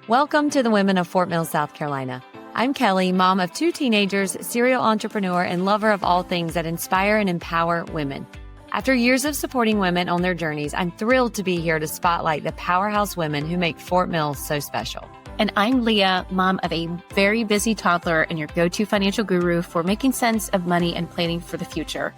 Welcome to the Women of Fort Mill, South Carolina. I'm Kelly, mom of 2 teenagers, serial entrepreneur, and lover of all things that inspire and empower women. After years of supporting women on their journeys, I'm thrilled to be here to spotlight the powerhouse women who make Fort Mill so special. And I'm Leah, mom of a very busy toddler and your go-to financial guru for making sense of money and planning for the future.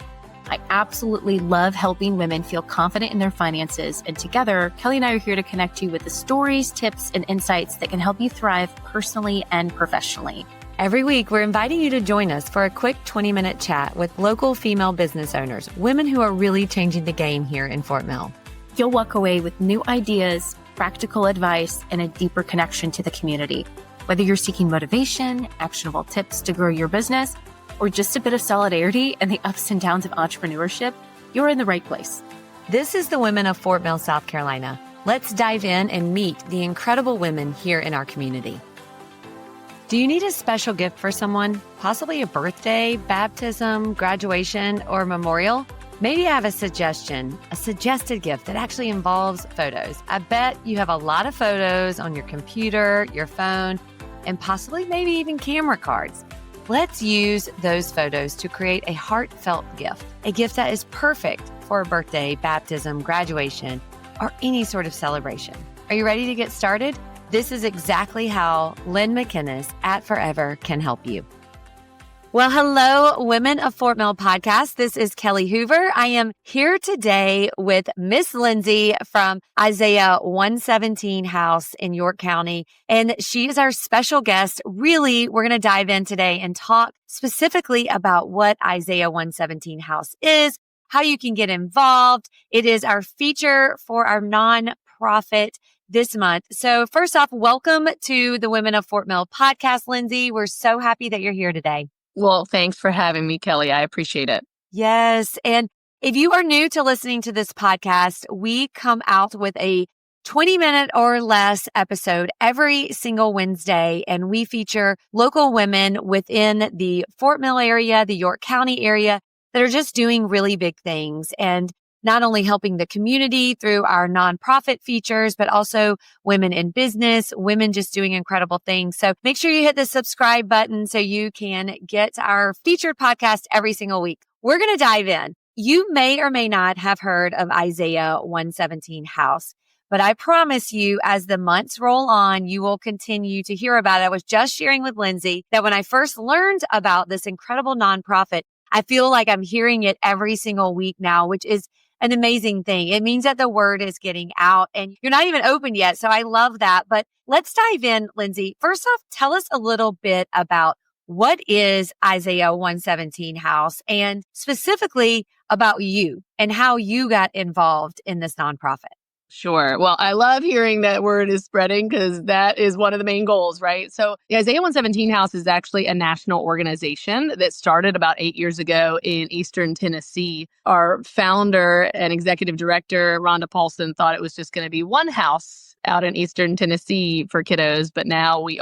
I absolutely love helping women feel confident in their finances. And together, Kelly and I are here to connect you with the stories, tips, and insights that can help you thrive personally and professionally. Every week, we're inviting you to join us for a quick 20-minute chat with local female business owners, women who are really changing the game here in Fort Mill. You'll walk away with new ideas, practical advice, and a deeper connection to the community. Whether you're seeking motivation, actionable tips to grow your business, or just a bit of solidarity and the ups and downs of entrepreneurship, you're in the right place. This is the Women of Fort Mill, South Carolina. Let's dive in and meet the incredible women here in our community. Do you need a special gift for someone? Possibly a birthday, baptism, graduation, or memorial? Maybe I have a suggested gift that actually involves photos. I bet you have a lot of photos on your computer, your phone, and possibly maybe even camera cards. Let's use those photos to create a heartfelt gift, a gift that is perfect for a birthday, baptism, graduation, or any sort of celebration. Are you ready to get started? This is exactly how Lynn McInnes at Forever can help you. Well, hello, Women of Fort Mill podcast. This is Kelly Hoover. I am here today with Miss Lindsay from Isaiah 117 House in York County, and she is our special guest. Really, we're going to dive in today and talk specifically about what Isaiah 117 House is, how you can get involved. It is our feature for our nonprofit this month. So first off, welcome to the Women of Fort Mill podcast, Lindsay. We're so happy that you're here today. Well, thanks for having me, Kelly. I appreciate it. Yes. And if you are new to listening to this podcast, we come out with a 20-minute or less episode every single Wednesday, and we feature local women within the Fort Mill area, the York County area, that are just doing really big things and not only helping the community through our nonprofit features, but also women in business, women just doing incredible things. So make sure you hit the subscribe button so you can get our featured podcast every single week. We're going to dive in. You may or may not have heard of Isaiah 117 House, but I promise you, as the months roll on, you will continue to hear about it. I was just sharing with Lindsay that when I first learned about this incredible nonprofit, I feel like I'm hearing it every single week now, which is an amazing thing. It means that the word is getting out and you're not even open yet. So I love that. But let's dive in, Lindsay. First off, tell us a little bit about what is Isaiah 117 House and specifically about you and how you got involved in this nonprofit. Sure. Well, I love hearing that word is spreading because that is one of the main goals, right? So the Isaiah 117 House is actually a national organization that started about 8 years ago in Eastern Tennessee. Our founder and executive director, Rhonda Paulson, thought it was just going to be one house out in Eastern Tennessee for kiddos. But now we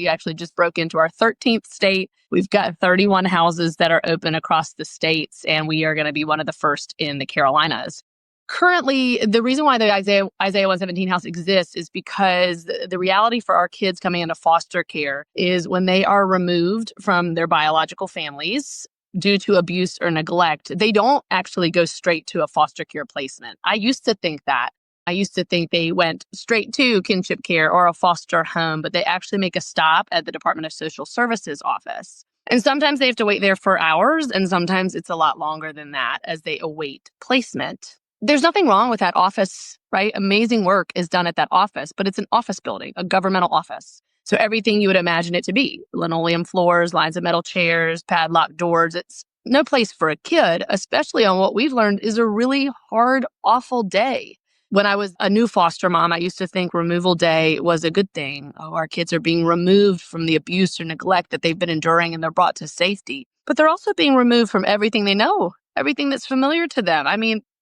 actually just broke into our 13th state. We've got 31 houses that are open across the states, and we are going to be one of the first in the Carolinas. Currently, the reason why the Isaiah 117 House exists is because the reality for our kids coming into foster care is when they are removed from their biological families due to abuse or neglect, they don't actually go straight to a foster care placement. I used to think that. I used to think they went straight to kinship care or a foster home, but they actually make a stop at the Department of Social Services office. And sometimes they have to wait there for hours, and sometimes it's a lot longer than that as they await placement. There's nothing wrong with that office, right? Amazing work is done at that office, but it's an office building, a governmental office. So everything you would imagine it to be, linoleum floors, lines of metal chairs, padlocked doors. It's no place for a kid, especially on what we've learned is a really hard, awful day. When I was a new foster mom, I used to think removal day was a good thing. Oh, our kids are being removed from the abuse or neglect that they've been enduring and they're brought to safety. But they're also being removed from everything they know, everything that's familiar to them.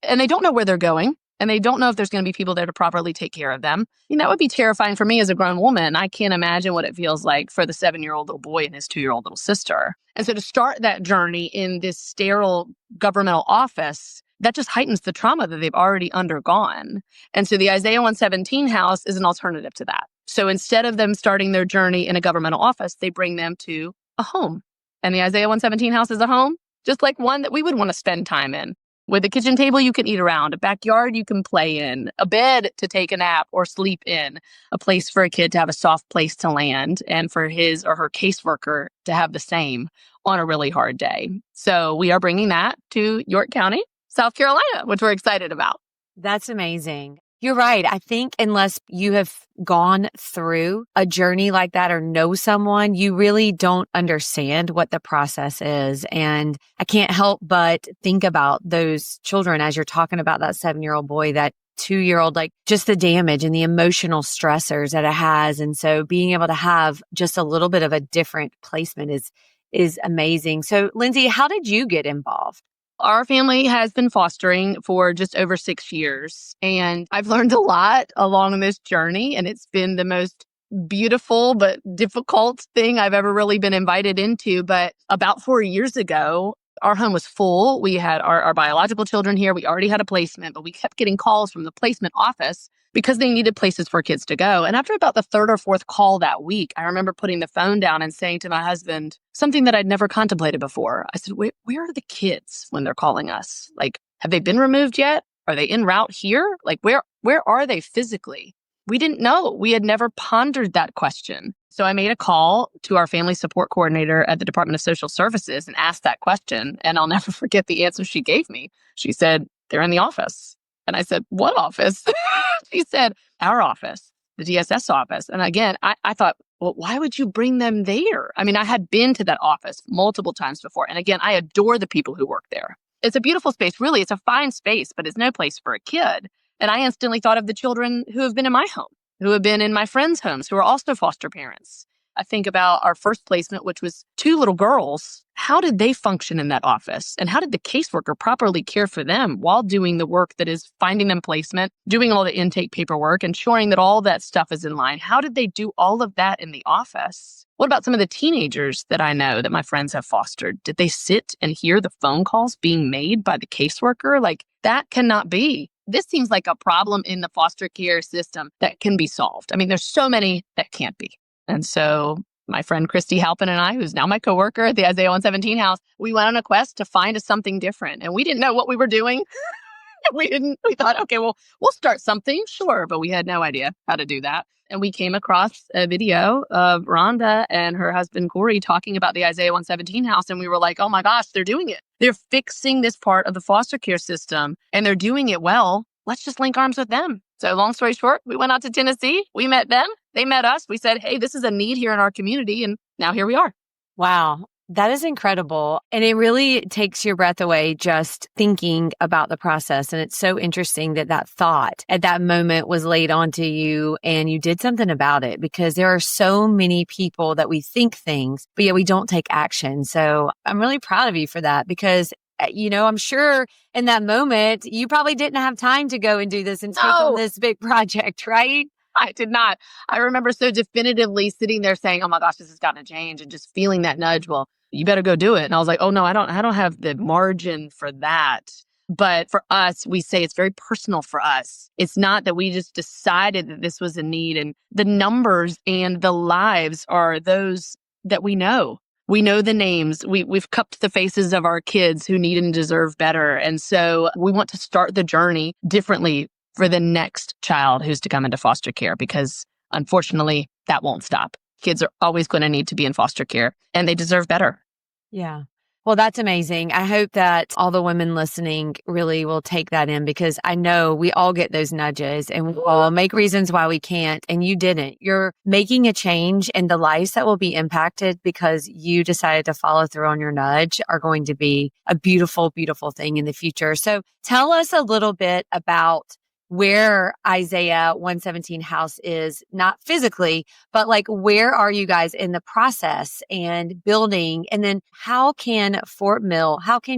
And they don't know where they're going, and they don't know if there's going to be people there to properly take care of them. That would be terrifying for me as a grown woman. I can't imagine what it feels like for the 7-year-old little boy and his 2-year-old little sister. And so to start that journey in this sterile governmental office, that just heightens the trauma that they've already undergone. And so the Isaiah 117 House is an alternative to that. So instead of them starting their journey in a governmental office, they bring them to a home. And the Isaiah 117 house is a home, just like one that we would want to spend time in, with a kitchen table you can eat around, a backyard you can play in, a bed to take a nap or sleep in, a place for a kid to have a soft place to land, and for his or her caseworker to have the same on a really hard day. So we are bringing that to York County, South Carolina, which we're excited about. That's amazing. You're right. I think unless you have gone through a journey like that or know someone, you really don't understand what the process is. And I can't help but think about those children as you're talking about that 7-year-old boy, that 2-year-old, like just the damage and the emotional stressors that it has. And so being able to have just a little bit of a different placement is amazing. So Lindsay, how did you get involved? Our family has been fostering for just over 6 years, and I've learned a lot along this journey, and it's been the most beautiful but difficult thing I've ever really been invited into. But about 4 years ago, our home was full. We had our biological children here. We already had a placement, but we kept getting calls from the placement office because they needed places for kids to go. And after about the third or fourth call that week, I remember putting the phone down and saying to my husband something that I'd never contemplated before. I said, where are the kids when they're calling us? Like, have they been removed yet? Are they en route here? Like, where are they physically? We didn't know. We had never pondered that question. So I made a call to our family support coordinator at the Department of Social Services and asked that question. And I'll never forget the answer she gave me. She said, they're in the office. And I said, what office? She said, our office, the DSS office. And again, I thought, well, why would you bring them there? I mean, I had been to that office multiple times before. And again, I adore the people who work there. It's a beautiful space. Really, it's a fine space, but it's no place for a kid. And I instantly thought of the children who have been in my home, who have been in my friends' homes, who are also foster parents. I think about our first placement, which was 2 little girls. How did they function in that office? And how did the caseworker properly care for them while doing the work that is finding them placement, doing all the intake paperwork, ensuring that all that stuff is in line? How did they do all of that in the office? What about some of the teenagers that I know that my friends have fostered? Did they sit and hear the phone calls being made by the caseworker? Like, that cannot be. This seems like a problem in the foster care system that can be solved. I mean, there's so many that can't be. And so my friend Christy Halpin and I, who's now my coworker at the Isaiah 117 house, we went on a quest to find something different. And we didn't know what we were doing. We thought, okay, well, we'll start something, sure. But we had no idea how to do that. And we came across a video of Rhonda and her husband, Corey, talking about the Isaiah 117 house. And we were like, oh my gosh, they're doing it. They're fixing this part of the foster care system and they're doing it well. Let's just link arms with them. So long story short, we went out to Tennessee. We met them. They met us. We said, hey, this is a need here in our community. And now here we are. Wow. That is incredible. And it really takes your breath away just thinking about the process. And it's so interesting that that thought at that moment was laid onto you and you did something about it, because there are so many people that we think things, but yet we don't take action. So I'm really proud of you for that, because I'm sure in that moment, you probably didn't have time to go and do this and take on this big project, right? I did not. I remember so definitively sitting there saying, oh my gosh, this has got to change, and just feeling that nudge. Well, you better go do it. And I was like, oh no, I don't have the margin for that. But for us, we say it's very personal for us. It's not that we just decided that this was a need, and the numbers and the lives are those that we know. We know the names. We've cupped the faces of our kids who need and deserve better. And so we want to start the journey differently for the next child who's to come into foster care, because unfortunately, that won't stop. Kids are always going to need to be in foster care, and they deserve better. Yeah. Well, that's amazing. I hope that all the women listening really will take that in, because I know we all get those nudges and we all make reasons why we can't. And you didn't. You're making a change, and the lives that will be impacted because you decided to follow through on your nudge are going to be a beautiful, beautiful thing in the future. So tell us a little bit about where Isaiah 117 house is, not physically, but like, where are you guys in the process and building? And then how can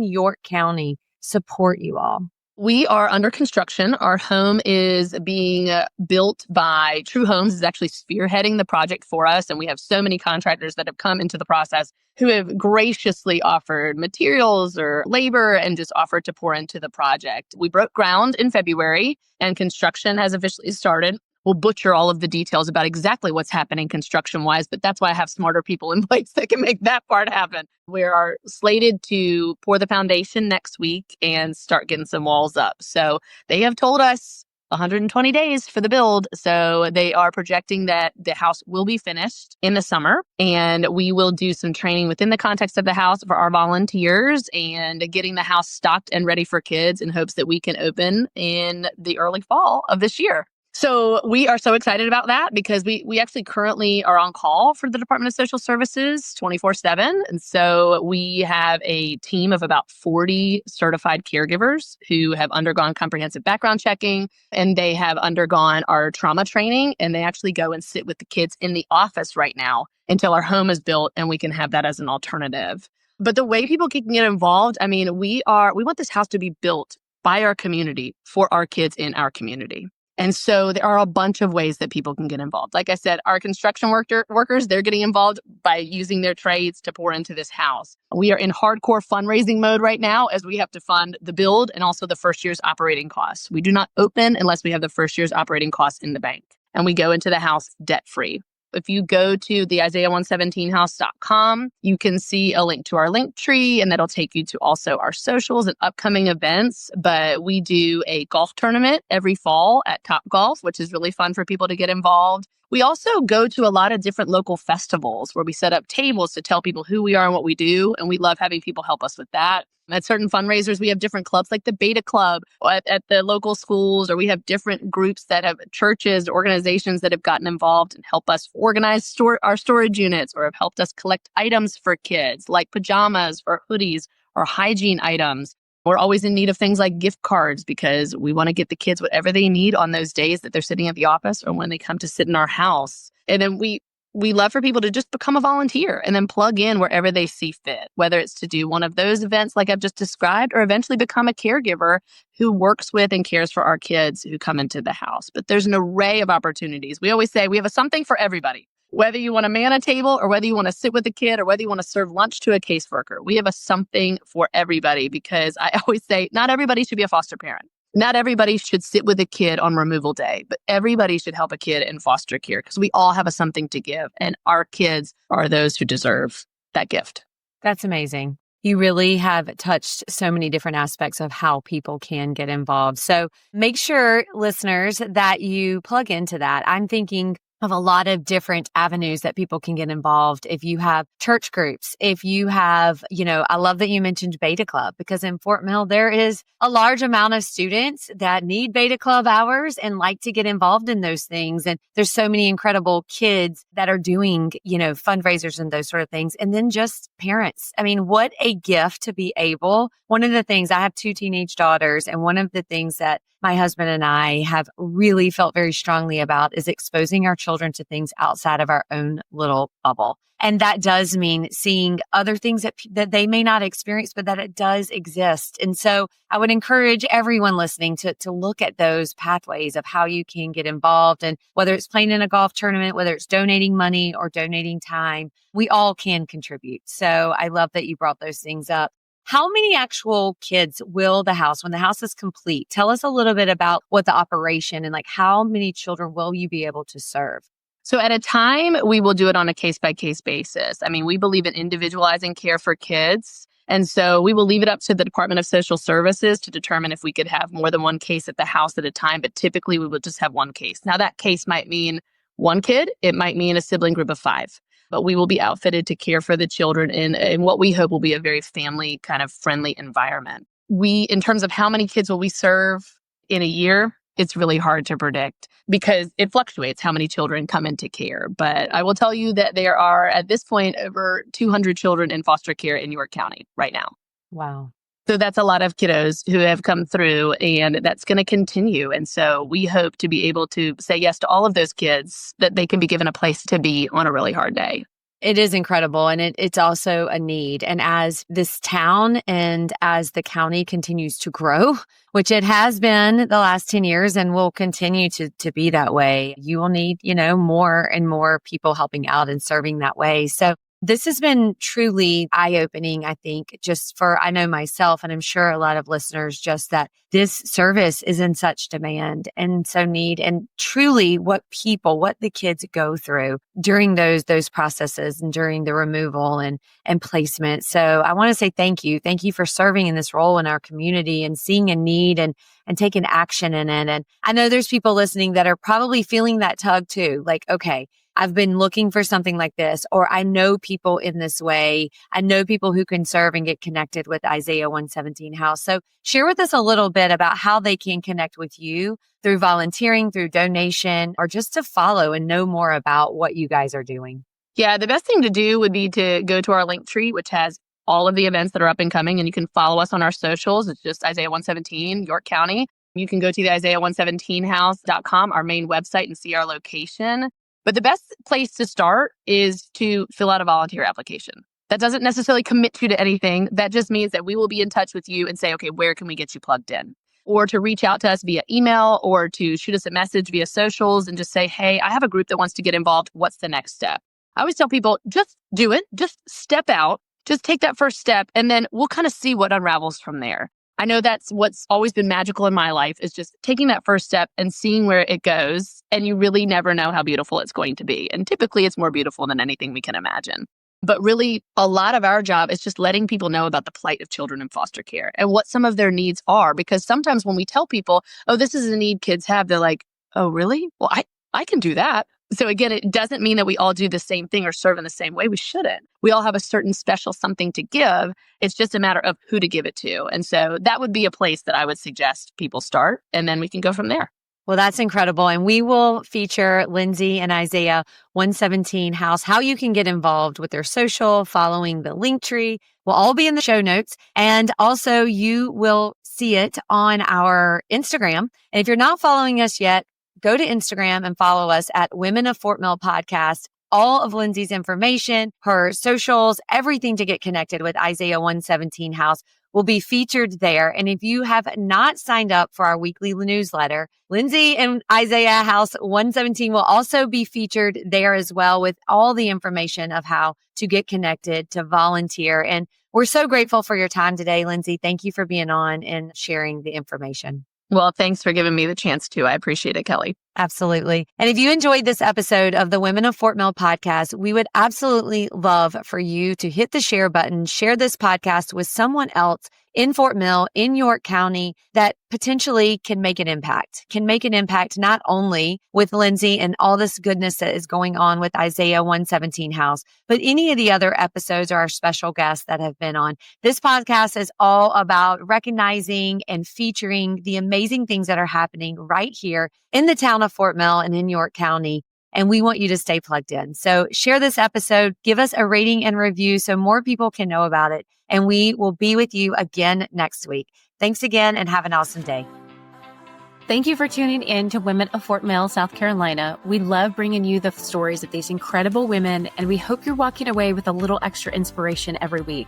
York County support you all? We are under construction. Our home is being built by True Homes, is actually spearheading the project for us. And we have so many contractors that have come into the process who have graciously offered materials or labor and just offered to pour into the project. We broke ground in February and construction has officially started we'll butcher all of the details about exactly what's happening construction-wise, but that's why I have smarter people in place that can make that part happen. We are slated to pour the foundation next week and start getting some walls up. So they have told us 120 days for the build. So they are projecting that the house will be finished in the summer, and we will do some training within the context of the house for our volunteers and getting the house stocked and ready for kids in hopes that we can open in the early fall of this year. So we are so excited about that because we actually currently are on call for the Department of Social Services 24/7. And so we have a team of about 40 certified caregivers who have undergone comprehensive background checking, and they have undergone our trauma training, and they actually go and sit with the kids in the office right now until our home is built and we can have that as an alternative. But the way people can get involved, I mean, we want this house to be built by our community for our kids in our community. And so there are a bunch of ways that people can get involved. Like I said, our construction workers, they're getting involved by using their trades to pour into this house. We are in hardcore fundraising mode right now as we have to fund the build and also the first year's operating costs. We do not open unless we have the first year's operating costs in the bank. And we go into the house debt-free. If you go to the Isaiah117house.com, you can see a link to our link tree, and that'll take you to also our socials and upcoming events. But we do a golf tournament every fall at Topgolf, which is really fun for people to get involved. We also go to a lot of different local festivals where we set up tables to tell people who we are and what we do. And we love having people help us with that. At certain fundraisers, we have different clubs like the Beta Club at the local schools, or we have different groups that have churches, organizations that have gotten involved and help us organize our storage units, or have helped us collect items for kids like pajamas or hoodies or hygiene items. We're always in need of things like gift cards because we want to get the kids whatever they need on those days that they're sitting at the office or when they come to sit in our house. And then we love for people to just become a volunteer and then plug in wherever they see fit, whether it's to do one of those events like I've just described, or eventually become a caregiver who works with and cares for our kids who come into the house. But there's an array of opportunities. We always say we have something for everybody. Whether you want to man a table or whether you want to sit with a kid or whether you want to serve lunch to a caseworker, we have something for everybody, because I always say not everybody should be a foster parent. Not everybody should sit with a kid on removal day, but everybody should help a kid in foster care because we all have something to give, and our kids are those who deserve that gift. That's amazing. You really have touched so many different aspects of how people can get involved. So make sure, listeners, that you plug into that. I'm thinking of a lot of different avenues that people can get involved. If you have church groups, if you have, I love that you mentioned Beta Club, because in Fort Mill, there is a large amount of students that need Beta Club hours and like to get involved in those things. And there's so many incredible kids that are doing, fundraisers and those sort of things. And then just parents. I mean, what a gift to be able. One of the things, I have 2 teenage daughters, and one of the things that my husband and I have really felt very strongly about is exposing our children to things outside of our own little bubble. And that does mean seeing other things that they may not experience, but that it does exist. And so I would encourage everyone listening to look at those pathways of how you can get involved. And whether it's playing in a golf tournament, whether it's donating money or donating time, we all can contribute. So I love that you brought those things up. How many actual kids will the house, when the house is complete? Tell us a little bit about what the operation and like how many children will you be able to serve? So at a time, we will do it on a case-by-case basis. I mean, we believe in individualizing care for kids. And so we will leave it up to the Department of Social Services to determine if we could have more than one case at the house at a time. But typically, we will just have one case. Now, that case might mean one kid. It might mean a sibling group of 5. But we will be outfitted to care for the children in what we hope will be a very family kind of friendly environment. In terms of how many kids will we serve in a year, it's really hard to predict because it fluctuates how many children come into care. But I will tell you that there are, at this point, over 200 children in foster care in York County right now. Wow. So that's a lot of kiddos who have come through, and that's going to continue. And so we hope to be able to say yes to all of those kids, that they can be given a place to be on a really hard day. It is incredible. And it's also a need. And as this town and as the county continues to grow, which it has been the last 10 years and will continue to be that way, you will need, more and more people helping out and serving that way. So This has been truly eye-opening, I think, just for, I know myself, and I'm sure a lot of listeners, just that this service is in such demand and so need, and truly what the kids go through during those processes and during the removal and placement. So I want to say thank you. Thank you for serving in this role in our community and seeing a need and taking action in it. And I know there's people listening that are probably feeling that tug too, like, okay, I've been looking for something like this, or I know people in this way. I know people who can serve and get connected with Isaiah 117 House. So share with us a little bit about how they can connect with you through volunteering, through donation, or just to follow and know more about what you guys are doing. Yeah, the best thing to do would be to go to our link tree, which has all of the events that are up and coming, and you can follow us on our socials. It's just Isaiah 117, York County. You can go to the Isaiah117house.com, our main website, and see our location. But the best place to start is to fill out a volunteer application. That doesn't necessarily commit you to anything. That just means that we will be in touch with you and say, okay, where can we get you plugged in? Or to reach out to us via email, or to shoot us a message via socials and just say, hey, I have a group that wants to get involved. What's the next step? I always tell people, just do it. Just step out. Just take that first step, and then we'll kind of see what unravels from there. I know that's what's always been magical in my life, is just taking that first step and seeing where it goes. And you really never know how beautiful it's going to be. And typically it's more beautiful than anything we can imagine. But really, a lot of our job is just letting people know about the plight of children in foster care and what some of their needs are. Because sometimes when we tell people, oh, this is a need kids have, they're like, oh, really? Well, I can do that. So again, it doesn't mean that we all do the same thing or serve in the same way. We shouldn't. We all have a certain special something to give. It's just a matter of who to give it to. And so that would be a place that I would suggest people start, and then we can go from there. Well, that's incredible. And we will feature Lindsay and Isaiah 117 House, how you can get involved with their social, following the link tree. Will all be in the show notes. And also you will see it on our Instagram. And if you're not following us yet, go to Instagram and follow us at Women of Fort Mill Podcast. All of Lindsay's information, her socials, everything to get connected with Isaiah 117 House will be featured there. And if you have not signed up for our weekly newsletter, Lindsay and Isaiah House 117 will also be featured there as well, with all the information of how to get connected, to volunteer. And we're so grateful for your time today, Lindsay. Thank you for being on and sharing the information. Well, thanks for giving me the chance to. I appreciate it, Kelly. Absolutely. And if you enjoyed this episode of the Women of Fort Mill podcast, we would absolutely love for you to hit the share button, share this podcast with someone else in Fort Mill, in York County, that potentially can make an impact not only with Lindsay and all this goodness that is going on with Isaiah 117 House, but any of the other episodes or our special guests that have been on. This podcast is all about recognizing and featuring the amazing things that are happening right here in the town of Fort Mill and in York County. And we want you to stay plugged in. So share this episode, give us a rating and review so more people can know about it. And we will be with you again next week. Thanks again and have an awesome day. Thank you for tuning in to Women of Fort Mill, South Carolina. We love bringing you the stories of these incredible women, and we hope you're walking away with a little extra inspiration every week.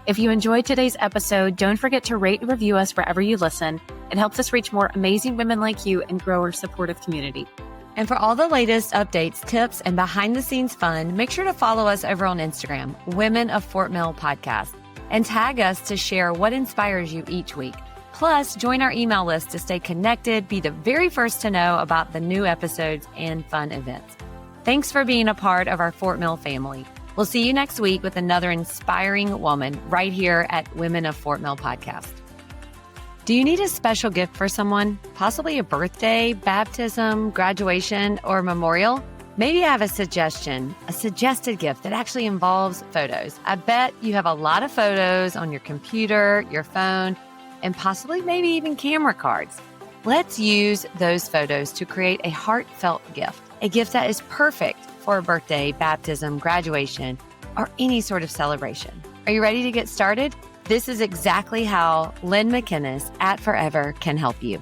If you enjoyed today's episode, don't forget to rate and review us wherever you listen. It helps us reach more amazing women like you and grow our supportive community. And for all the latest updates, tips, and behind-the-scenes fun, make sure to follow us over on Instagram, Women of Fort Mill Podcast, and tag us to share what inspires you each week. Plus, join our email list to stay connected, be the very first to know about the new episodes and fun events. Thanks for being a part of our Fort Mill family. We'll see you next week with another inspiring woman right here at Women of Fort Mill Podcast. Do you need a special gift for someone? Possibly a birthday, baptism, graduation, or memorial? Maybe I have a suggested gift that actually involves photos. I bet you have a lot of photos on your computer, your phone, and possibly maybe even camera cards. Let's use those photos to create a heartfelt gift, a gift that is perfect for a birthday, baptism, graduation, or any sort of celebration. Are you ready to get started? This is exactly how Lynn McInnes at Forever can help you.